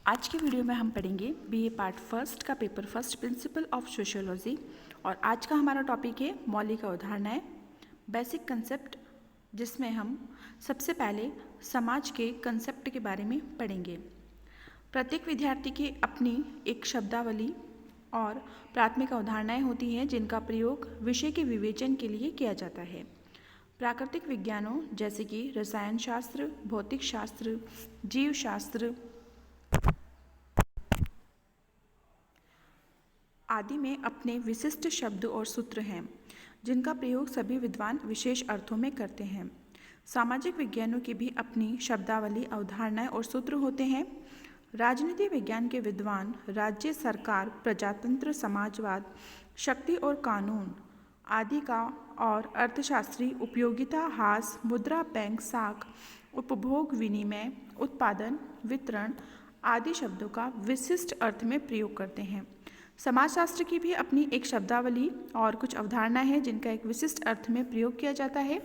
आज की वीडियो में हम पढ़ेंगे बीए पार्ट फर्स्ट का paper first principle of sociology. और आज का हमारा टॉपिक है मौलिक अवधारणाएं, बेसिक कंसेप्ट, जिसमें हम सबसे पहले समाज के कंसेप्ट के बारे में पढ़ेंगे। प्रत्येक विद्यार्थी की अपनी एक शब्दावली और प्राथमिक अवधारणाएं होती हैं जिनका प्रयोग विषय के विवेचन के लिए किया जाता है। प्राकृतिक विज्ञानों जैसे कि रसायन शास्त्र, भौतिक शास्त्र, जीव शास्त्र आदि में अपने विशिष्ट शब्द और सूत्र हैं जिनका प्रयोग सभी विद्वान विशेष अर्थों में करते हैं। सामाजिक विज्ञानों की भी अपनी शब्दावली, अवधारणाएं और सूत्र होते हैं। राजनीति विज्ञान के विद्वान राज्य, सरकार, प्रजातंत्र, समाजवाद, शक्ति और कानून आदि का और अर्थशास्त्री उपयोगिता, हास, मुद्रा बैंक, साख, उपभोग, विनिमय, उत्पादन, वितरण आदि शब्दों का विशिष्ट अर्थ में प्रयोग करते हैं। समाजशास्त्र की भी अपनी एक शब्दावली और कुछ अवधारणाएं हैं जिनका एक विशिष्ट अर्थ में प्रयोग किया जाता है।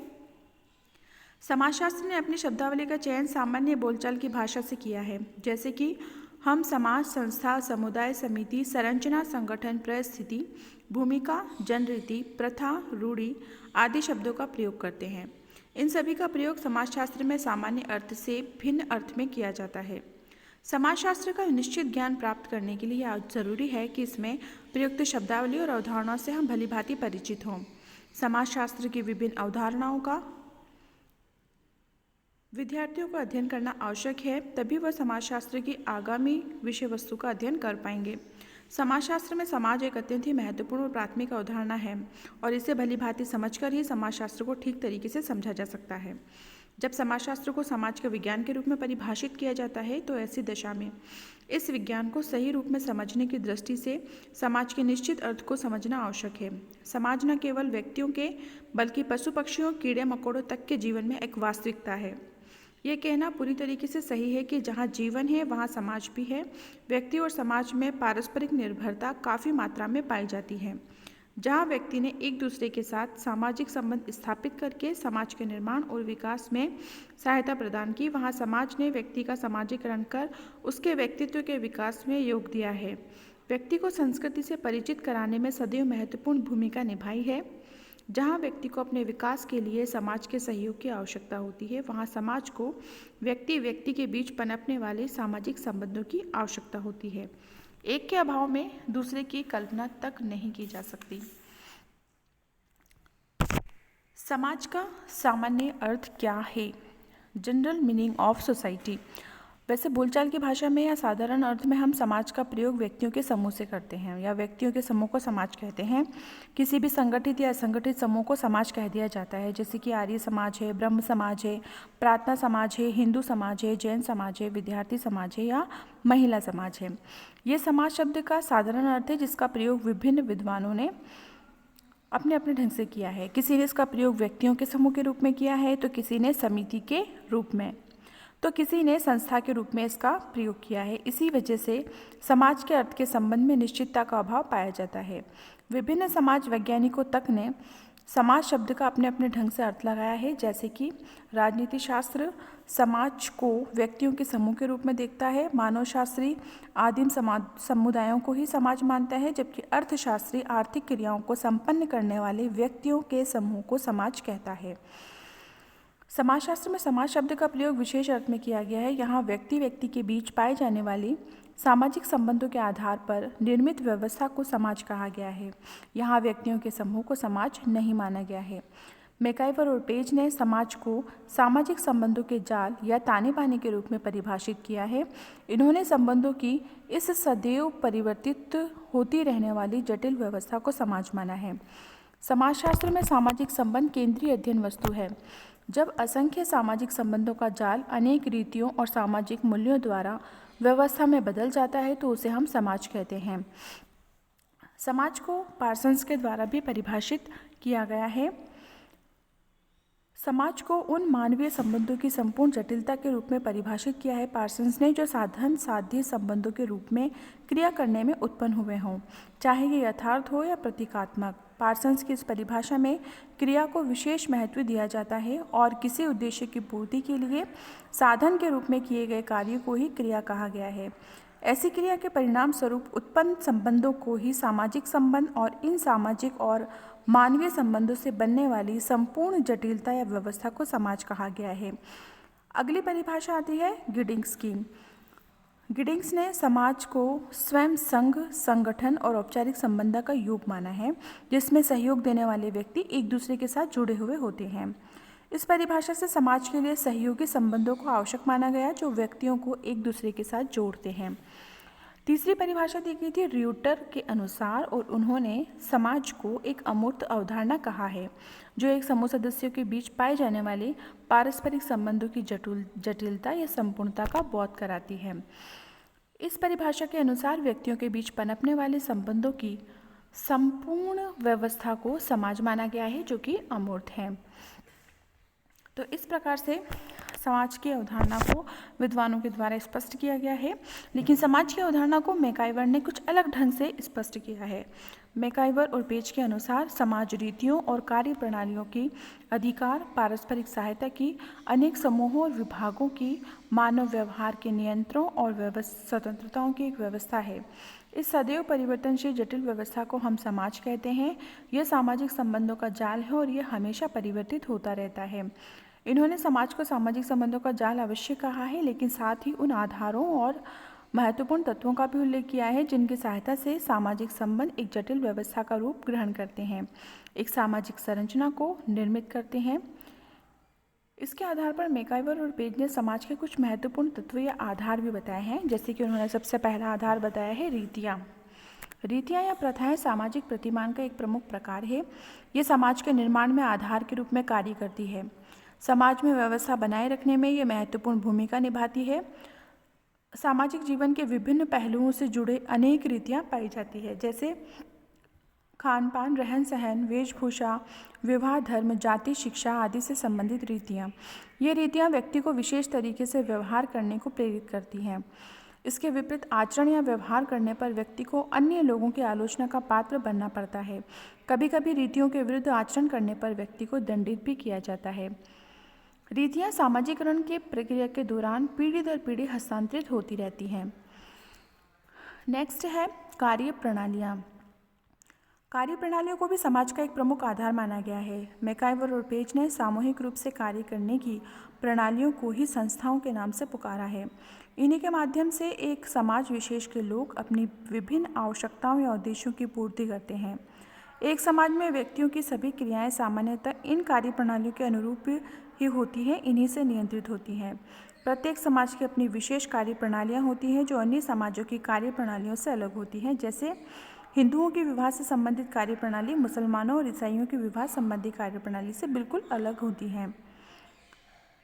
समाजशास्त्र ने अपनी शब्दावली का चयन सामान्य बोलचाल की भाषा से किया है, जैसे कि हम समाज, संस्था, समुदाय, समिति, संरचना, संगठन, परिस्थिति, भूमिका, जनरीति, प्रथा, रूढ़ि आदि शब्दों का प्रयोग करते हैं। इन सभी का प्रयोग समाजशास्त्र में सामान्य अर्थ से भिन्न अर्थ में किया जाता है। समाजशास्त्र का निश्चित ज्ञान प्राप्त करने के लिए जरूरी है कि इसमें प्रयुक्त शब्दावली और अवधारणाओं से हम भलीभांति परिचित हों। समाजशास्त्र की विभिन्न अवधारणाओं का विद्यार्थियों को अध्ययन करना आवश्यक है, तभी वह समाजशास्त्र की आगामी विषय वस्तु का अध्ययन कर पाएंगे। समाजशास्त्र में समाज एक अत्यंत ही महत्वपूर्ण और प्राथमिक अवधारणा है और इसे भलीभांति समझकर ही समाजशास्त्र को ठीक तरीके से समझा जा सकता है। जब समाजशास्त्र को समाज के विज्ञान के रूप में परिभाषित किया जाता है तो ऐसी दशा में इस विज्ञान को सही रूप में समझने की दृष्टि से समाज के निश्चित अर्थ को समझना आवश्यक है। समाज न केवल व्यक्तियों के बल्कि पशु पक्षियों, कीड़े मकोड़ों तक के जीवन में एक वास्तविकता है। ये कहना पूरी तरीके से सही है कि जहाँ जीवन है वहाँ समाज भी है। व्यक्ति और समाज में पारस्परिक निर्भरता काफ़ी मात्रा में पाई जाती है। जहाँ व्यक्ति ने एक दूसरे के साथ सामाजिक संबंध स्थापित करके समाज के निर्माण और विकास में सहायता प्रदान की, वहाँ समाज ने व्यक्ति का समाजीकरण कर उसके व्यक्तित्व के विकास में योग दिया है। व्यक्ति को संस्कृति से परिचित कराने में सदैव महत्वपूर्ण भूमिका निभाई है। जहाँ व्यक्ति को अपने विकास के लिए समाज के सहयोग की आवश्यकता होती है, वहाँ समाज को व्यक्ति व्यक्ति के बीच पनपने वाले सामाजिक संबंधों की आवश्यकता होती है। एक के अभाव में दूसरे की कल्पना तक नहीं की जा सकती। समाज का सामान्य अर्थ क्या है? General meaning of society. वैसे बोलचाल की भाषा में या साधारण अर्थ में हम समाज का प्रयोग व्यक्तियों के समूह से करते हैं या व्यक्तियों के समूह को समाज कहते हैं। किसी भी संगठित या असंगठित समूह को समाज कह दिया जाता है, जैसे कि आर्य समाज है, ब्रह्म समाज है, प्रार्थना समाज है, हिंदू समाज है, जैन समाज है, विद्यार्थी समाज है या महिला समाज है। ये समाज शब्द का साधारण अर्थ है जिसका प्रयोग विभिन्न विद्वानों ने अपने अपने ढंग से किया है। किसी ने इसका प्रयोग व्यक्तियों के समूह के रूप में किया है, तो किसी ने समिति के रूप में, तो किसी ने संस्था के रूप में इसका प्रयोग किया है। इसी वजह से समाज के अर्थ के संबंध में निश्चितता का अभाव पाया जाता है। विभिन्न समाज वैज्ञानिकों तक ने समाज शब्द का अपने अपने ढंग से अर्थ लगाया है, जैसे कि राजनीति शास्त्र समाज को व्यक्तियों के समूह के रूप में देखता है, मानवशास्त्री आदिम समुदायों को ही समाज मानता है, जबकि अर्थशास्त्री आर्थिक क्रियाओं को संपन्न करने वाले व्यक्तियों के समूह को समाज कहता है। समाजशास्त्र में समाज शब्द का प्रयोग विशेष अर्थ में किया गया है। यहाँ व्यक्ति व्यक्ति के बीच पाए जाने वाली सामाजिक संबंधों के आधार पर निर्मित व्यवस्था को समाज कहा गया है। यहाँ व्यक्तियों के समूह को समाज नहीं माना गया है। मैकाइवर और पेज ने समाज को सामाजिक संबंधों के जाल या ताने बाने के रूप में परिभाषित किया है। इन्होंने संबंधों की इस सदैव परिवर्तित होती रहने वाली जटिल व्यवस्था को समाज माना है। समाजशास्त्र में सामाजिक संबंध केंद्रीय अध्ययन वस्तु है। जब असंख्य सामाजिक संबंधों का जाल अनेक रीतियों और सामाजिक मूल्यों द्वारा व्यवस्था में बदल जाता है तो उसे हम समाज कहते हैं। समाज को पार्सन्स के द्वारा भी परिभाषित किया गया है। समाज को उन मानवीय संबंधों की संपूर्ण जटिलता के रूप में परिभाषित किया है पार्सन्स ने, जो साधन साध्य संबंधों के रूप में क्रिया करने में उत्पन्न हुए हों, चाहे ये यथार्थ हो या प्रतीकात्मक। पार्सन्स की इस परिभाषा में क्रिया को विशेष महत्व दिया जाता है और किसी उद्देश्य की पूर्ति के लिए साधन के रूप में किए गए कार्य को ही क्रिया कहा गया है। ऐसी क्रिया के परिणाम स्वरूप उत्पन्न संबंधों को ही सामाजिक संबंध और इन सामाजिक और मानवीय संबंधों से बनने वाली संपूर्ण जटिलता या व्यवस्था को समाज कहा गया है। अगली परिभाषा आती है गिडिंग्स की। गिडिंग्स ने समाज को स्वयं संघ, संगठन और औपचारिक संबंध का योग माना है, जिसमें सहयोग देने वाले व्यक्ति एक दूसरे के साथ जुड़े हुए होते हैं। इस परिभाषा से समाज के लिए सहयोगी संबंधों को आवश्यक माना गया, जो व्यक्तियों को एक दूसरे के साथ जोड़ते हैं। तीसरी परिभाषा दी गई थी र्यूटर के अनुसार, और उन्होंने समाज को एक अमूर्त अवधारणा कहा है, जो एक समूह सदस्यों के बीच पाए जाने वाले पारस्परिक संबंधों की जटिलता या संपूर्णता का बोध कराती है। इस परिभाषा के अनुसार व्यक्तियों के बीच पनपने वाले संबंधों की संपूर्ण व्यवस्था को समाज माना गया है, जो कि अमूर्त है। तो इस प्रकार से समाज की अवधारणा को विद्वानों के द्वारा स्पष्ट किया गया है, लेकिन समाज की अवधारणा को मैकाइवर ने कुछ अलग ढंग से स्पष्ट किया है। मैकाइवर और पेज के अनुसार समाज रीतियों और कार्य प्रणालियों की अधिकार, पारस्परिक सहायता की, अनेक समूहों और विभागों की, मानव व्यवहार के नियंत्रणों और स्वतंत्रताओं की एक व्यवस्था है। इस सदैव परिवर्तनशील जटिल व्यवस्था को हम समाज कहते हैं। यह सामाजिक संबंधों का जाल है और यह हमेशा परिवर्तित होता रहता है। इन्होंने समाज को सामाजिक संबंधों का जाल अवश्य कहा है, लेकिन साथ ही उन आधारों और महत्वपूर्ण तत्वों का भी उल्लेख किया है जिनकी सहायता से सामाजिक संबंध एक जटिल व्यवस्था का रूप ग्रहण करते हैं, एक सामाजिक संरचना को निर्मित करते हैं। इसके आधार पर मैकाइवर और पेज ने समाज के कुछ महत्वपूर्ण तत्व या आधार भी बताए हैं, जैसे कि उन्होंने सबसे पहला आधार बताया है रीतियाँ। रीतियाँ या प्रथाएं सामाजिक प्रतिमान का एक प्रमुख प्रकार है। ये समाज के निर्माण में आधार के रूप में कार्य करती है। समाज में व्यवस्था बनाए रखने में ये महत्वपूर्ण भूमिका निभाती है। सामाजिक जीवन के विभिन्न पहलुओं से जुड़े अनेक रीतियाँ पाई जाती है, जैसे खान पान, रहन सहन, वेशभूषा, विवाह, धर्म, जाति, शिक्षा आदि से संबंधित रीतियाँ। ये रीतियाँ व्यक्ति को विशेष तरीके से व्यवहार करने को प्रेरित करती हैं। इसके विपरीत आचरण या व्यवहार करने पर व्यक्ति को अन्य लोगों की आलोचना का पात्र बनना पड़ता है। कभी कभी रीतियों के विरुद्ध आचरण करने पर व्यक्ति को दंडित भी किया जाता है। रीतियाँ सामाजिकरण के प्रक्रिया के दौरान पीढ़ी दर पीढ़ी हस्तांतरित होती रहती हैं। नेक्स्ट है कार्य प्रणालियाँ। कार्य प्रणालियों को भी समाज का एक प्रमुख आधार माना गया है। मैकाइवर और पेज ने सामूहिक रूप से कार्य करने की प्रणालियों को ही संस्थाओं के नाम से पुकारा है। इन्हीं के माध्यम से एक समाज विशेष के लोग अपनी विभिन्न आवश्यकताओं या उद्देश्यों की पूर्ति करते हैं। एक समाज में व्यक्तियों की सभी क्रियाएं सामान्यतः इन कार्य प्रणालियों के अनुरूप ही होती हैं, इन्हीं से नियंत्रित होती हैं। प्रत्येक समाज की अपनी विशेष कार्य प्रणालियाँ होती हैं जो अन्य समाजों की कार्य प्रणालियों से अलग होती हैं, जैसे हिंदुओं की विवाह से संबंधित कार्य प्रणाली मुसलमानों और ईसाइयों की विवाह संबंधी कार्य प्रणाली से बिल्कुल अलग होती है।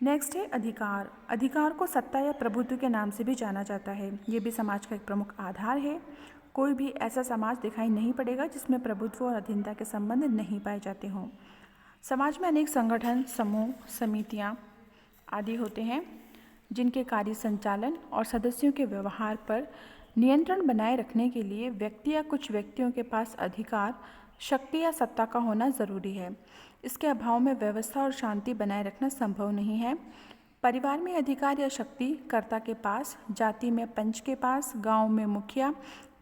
नेक्स्ट है अधिकार। अधिकार को सत्ता या प्रभुत्व के नाम से भी जाना जाता है। ये भी समाज का एक प्रमुख आधार है। कोई भी ऐसा समाज दिखाई नहीं पड़ेगा जिसमें प्रभुत्व और अधीनता के संबंध नहीं पाए जाते हों। समाज में अनेक संगठन, समूह, समितियाँ आदि होते हैं जिनके कार्य संचालन और सदस्यों के व्यवहार पर नियंत्रण बनाए रखने के लिए व्यक्ति या कुछ व्यक्तियों के पास अधिकार, शक्ति या सत्ता का होना जरूरी है। इसके अभाव में व्यवस्था और शांति बनाए रखना संभव नहीं है। परिवार में अधिकार या शक्ति कर्ता के पास, जाति में पंच के पास, गांव में मुखिया,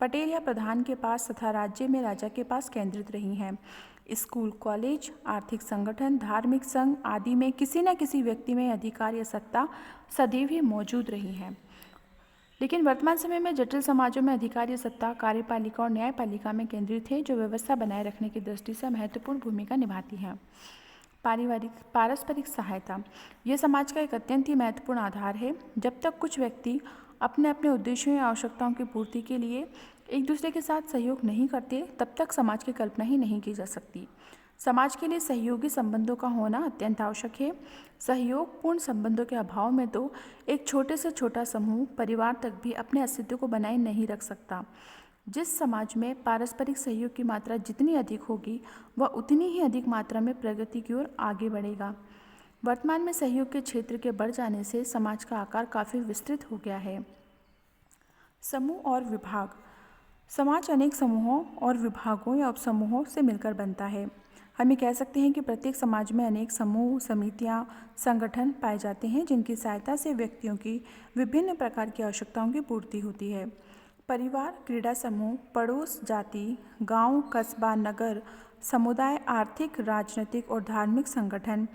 पटेल या प्रधान के पास तथा राज्य में राजा के पास केंद्रित रही हैं। स्कूल, कॉलेज, आर्थिक संगठन, धार्मिक संघ आदि में किसी न किसी व्यक्ति में अधिकार या सत्ता सदैव ही मौजूद रही है। लेकिन वर्तमान समय में जटिल समाजों में अधिकार या सत्ता कार्यपालिका और न्यायपालिका में केंद्रित है, जो व्यवस्था बनाए रखने की दृष्टि से महत्वपूर्ण भूमिका निभाती है। पारस्परिक सहायता, यह समाज का एक अत्यंत ही महत्वपूर्ण आधार है। जब तक कुछ व्यक्ति अपने अपने उद्देश्यों या आवश्यकताओं की पूर्ति के लिए एक दूसरे के साथ सहयोग नहीं करते, तब तक समाज की कल्पना ही नहीं की जा सकती। समाज के लिए सहयोगी संबंधों का होना अत्यंत आवश्यक है। सहयोगपूर्ण संबंधों के अभाव में तो एक छोटे से छोटा समूह, परिवार तक भी अपने अस्तित्व को बनाए नहीं रख सकता। जिस समाज में पारस्परिक सहयोग की मात्रा जितनी अधिक होगी, वह उतनी ही अधिक मात्रा में प्रगति की ओर आगे बढ़ेगा। वर्तमान में सहयोग के क्षेत्र के बढ़ जाने से समाज का आकार काफ़ी विस्तृत हो गया है। समूह और विभाग। समाज अनेक समूहों और विभागों या उपसमूहों से मिलकर बनता है। हम ये कह सकते हैं कि प्रत्येक समाज में अनेक समूह, समितियां, संगठन पाए जाते हैं जिनकी सहायता से व्यक्तियों की विभिन्न प्रकार की आवश्यकताओं की पूर्ति होती है। परिवार, क्रीड़ा समूह, पड़ोस, जाति, गांव, कस्बा, नगर, समुदाय, आर्थिक, राजनीतिक और धार्मिक संगठन,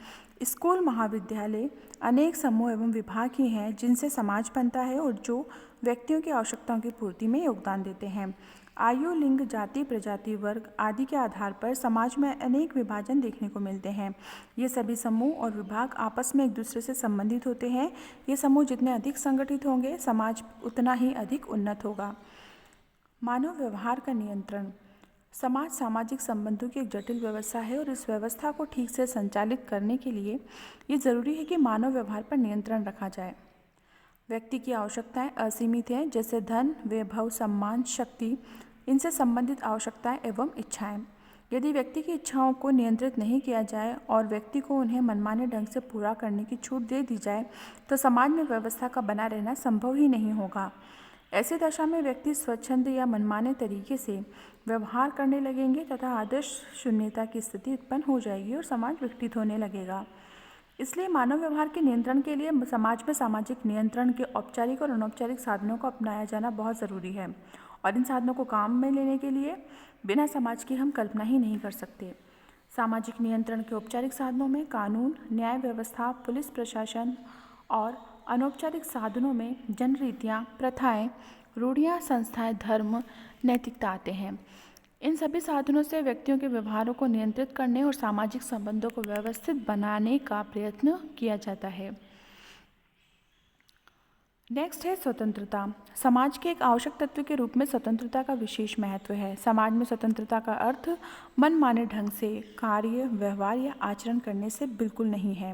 स्कूल, महाविद्यालय, अनेक समूह एवं विभाग ही हैं जिनसे समाज बनता है और जो व्यक्तियों की आवश्यकताओं की पूर्ति में योगदान देते हैं। आयु, लिंग, जाति, प्रजाति, वर्ग आदि के आधार पर समाज में अनेक विभाजन देखने को मिलते हैं। ये सभी समूह और विभाग आपस में एक दूसरे से संबंधित होते हैं। ये समूह जितने अधिक संगठित होंगे, समाज उतना ही अधिक उन्नत होगा। मानव व्यवहार का नियंत्रण। समाज सामाजिक संबंधों की एक जटिल व्यवस्था है और इस व्यवस्था को ठीक से संचालित करने के लिए ये ज़रूरी है कि मानव व्यवहार पर नियंत्रण रखा जाए। व्यक्ति की आवश्यकताएं असीमित हैं, जैसे धन, वैभव, सम्मान, शक्ति, इनसे संबंधित आवश्यकताएं एवं इच्छाएं। यदि व्यक्ति की इच्छाओं को नियंत्रित नहीं किया जाए और व्यक्ति को उन्हें मनमाने ढंग से पूरा करने की छूट दे दी जाए तो समाज में व्यवस्था का बना रहना संभव ही नहीं होगा। ऐसी दशा में व्यक्ति स्वच्छंद या मनमाने तरीके से व्यवहार करने लगेंगे तथा आदर्श शून्यता की स्थिति उत्पन्न हो जाएगी और समाज विकसित होने लगेगा। इसलिए मानव व्यवहार के नियंत्रण के लिए समाज में सामाजिक नियंत्रण के औपचारिक और अनौपचारिक साधनों को अपनाया जाना बहुत ज़रूरी है और इन साधनों को काम में लेने के लिए बिना समाज की हम कल्पना ही नहीं कर सकते। सामाजिक नियंत्रण के औपचारिक साधनों में कानून, न्याय व्यवस्था, पुलिस प्रशासन और अनौपचारिक साधनों में जनरीतियाँ, प्रथाएं, रूढ़ियाँ, संस्थाएं, धर्म, नैतिकता आते हैं। इन सभी साधनों से व्यक्तियों के व्यवहारों को नियंत्रित करने और सामाजिक संबंधों को व्यवस्थित बनाने का प्रयत्न किया जाता है। नेक्स्ट है स्वतंत्रता। समाज के एक आवश्यक तत्व के रूप में स्वतंत्रता का विशेष महत्व है। समाज में स्वतंत्रता का अर्थ मनमाने ढंग से कार्य, व्यवहार या आचरण करने से बिल्कुल नहीं है।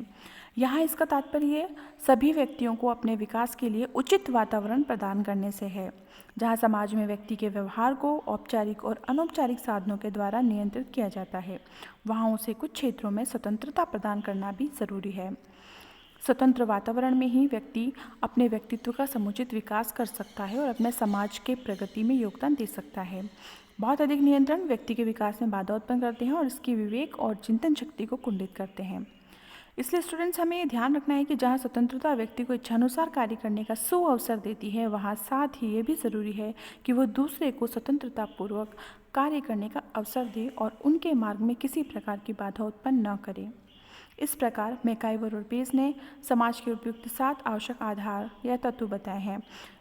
यहाँ इसका तात्पर्य सभी व्यक्तियों को अपने विकास के लिए उचित वातावरण प्रदान करने से है। जहाँ समाज में व्यक्ति के व्यवहार को औपचारिक और अनौपचारिक साधनों के द्वारा नियंत्रित किया जाता है, वहाँ उसे कुछ क्षेत्रों में स्वतंत्रता प्रदान करना भी जरूरी है। स्वतंत्र वातावरण में ही व्यक्ति अपने व्यक्तित्व का समुचित विकास कर सकता है और अपने समाज के प्रगति में योगदान दे सकता है। बहुत अधिक नियंत्रण व्यक्ति के विकास में बाधा उत्पन्न करते हैं और इसकी विवेक और चिंतन शक्ति को कुंठित करते हैं। इसलिए स्टूडेंट्स, हमें ये ध्यान रखना है कि जहाँ स्वतंत्रता व्यक्ति को इच्छानुसार कार्य करने का सुअवसर देती है, वहाँ साथ ही ये भी ज़रूरी है कि वो दूसरे को स्वतंत्रतापूर्वक कार्य करने का अवसर दे और उनके मार्ग में किसी प्रकार की बाधा उत्पन्न न करे। इस प्रकार मैकाइवर और पेस ने समाज के उपयुक्त 7 आवश्यक आधार या तत्व बताए हैं।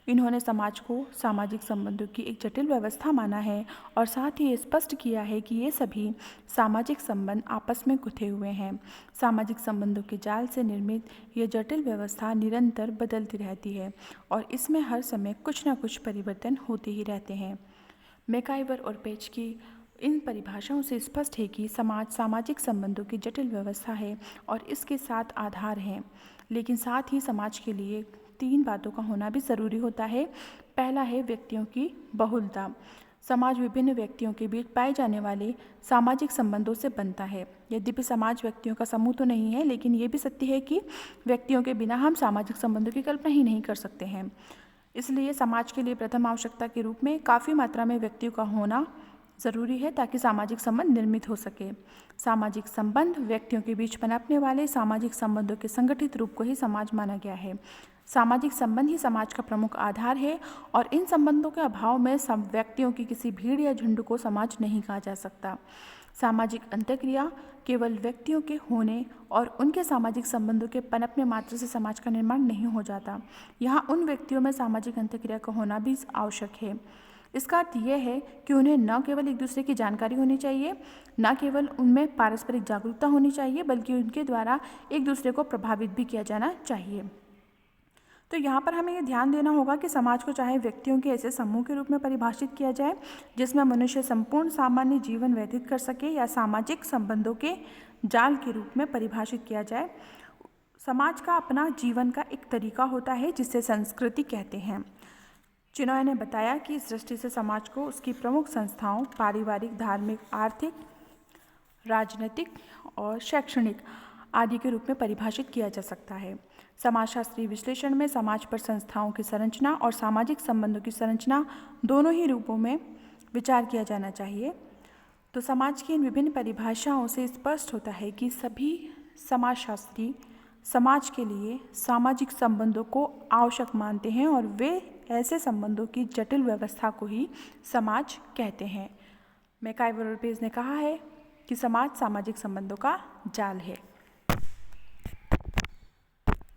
इन्होंने समाज को सामाजिक संबंधों की एक जटिल व्यवस्था माना है और साथ ही स्पष्ट किया है कि ये सभी सामाजिक संबंध आपस में गुथे हुए हैं। सामाजिक संबंधों के जाल से निर्मित यह जटिल व्यवस्था निरंतर बदलती रहती है और इसमें हर समय कुछ न कुछ परिवर्तन होते ही रहते हैं। मैकाइवर और पेज की इन परिभाषाओं से स्पष्ट है कि समाज सामाजिक संबंधों की जटिल व्यवस्था है और इसके 7 आधार हैं, लेकिन साथ ही समाज के लिए 3 बातों का होना भी ज़रूरी होता है। पहला है व्यक्तियों की बहुलता। समाज विभिन्न व्यक्तियों के बीच पाए जाने वाले सामाजिक संबंधों से बनता है। यद्यपि समाज व्यक्तियों का समूह तो नहीं है, लेकिन ये भी सत्य है कि व्यक्तियों के बिना हम सामाजिक संबंधों की कल्पना ही नहीं कर सकते हैं। इसलिए समाज के लिए प्रथम आवश्यकता के रूप में काफ़ी मात्रा में व्यक्तियों का होना ज़रूरी है ताकि सामाजिक संबंध निर्मित हो सके। सामाजिक संबंध व्यक्तियों के बीच पनपने वाले सामाजिक संबंधों के संगठित रूप को ही समाज माना गया है। सामाजिक संबंध ही समाज का प्रमुख आधार है और इन संबंधों के अभाव में सब व्यक्तियों की किसी भीड़ या झुंड को समाज नहीं कहा जा सकता। सामाजिक अंतःक्रिया केवल व्यक्तियों के होने और उनके सामाजिक संबंधों के पनपने मात्र से समाज का निर्माण नहीं हो जाता। यहाँ उन व्यक्तियों में सामाजिक अंतःक्रिया का होना भी आवश्यक है। इसका अर्थ यह है कि उन्हें न केवल एक दूसरे की जानकारी होनी चाहिए, न केवल उनमें पारस्परिक जागरूकता होनी चाहिए, बल्कि उनके द्वारा एक दूसरे को प्रभावित भी किया जाना चाहिए। तो यहाँ पर हमें ये ध्यान देना होगा कि समाज को चाहे व्यक्तियों के ऐसे समूह के रूप में परिभाषित किया जाए जिसमें मनुष्य संपूर्ण सामान्य जीवन व्यतीत कर सके, या सामाजिक संबंधों के जाल के रूप में परिभाषित किया जाए। समाज का अपना जीवन का एक तरीका होता है जिसे संस्कृति कहते हैं। चिनॉय ने बताया कि इस दृष्टि से समाज को उसकी प्रमुख संस्थाओं पारिवारिक, धार्मिक, आर्थिक, राजनीतिक और शैक्षणिक आदि के रूप में परिभाषित किया जा सकता है। समाजशास्त्रीय विश्लेषण में समाज पर संस्थाओं की संरचना और सामाजिक संबंधों की संरचना दोनों ही रूपों में विचार किया जाना चाहिए। तो समाज की इन विभिन्न परिभाषाओं से स्पष्ट होता है कि सभी समाजशास्त्री समाज के लिए सामाजिक संबंधों को आवश्यक मानते हैं और वे ऐसे संबंधों की जटिल व्यवस्था को ही समाज कहते हैं। मैकाइवर और पेज ने कहा है कि समाज सामाजिक संबंधों का जाल है।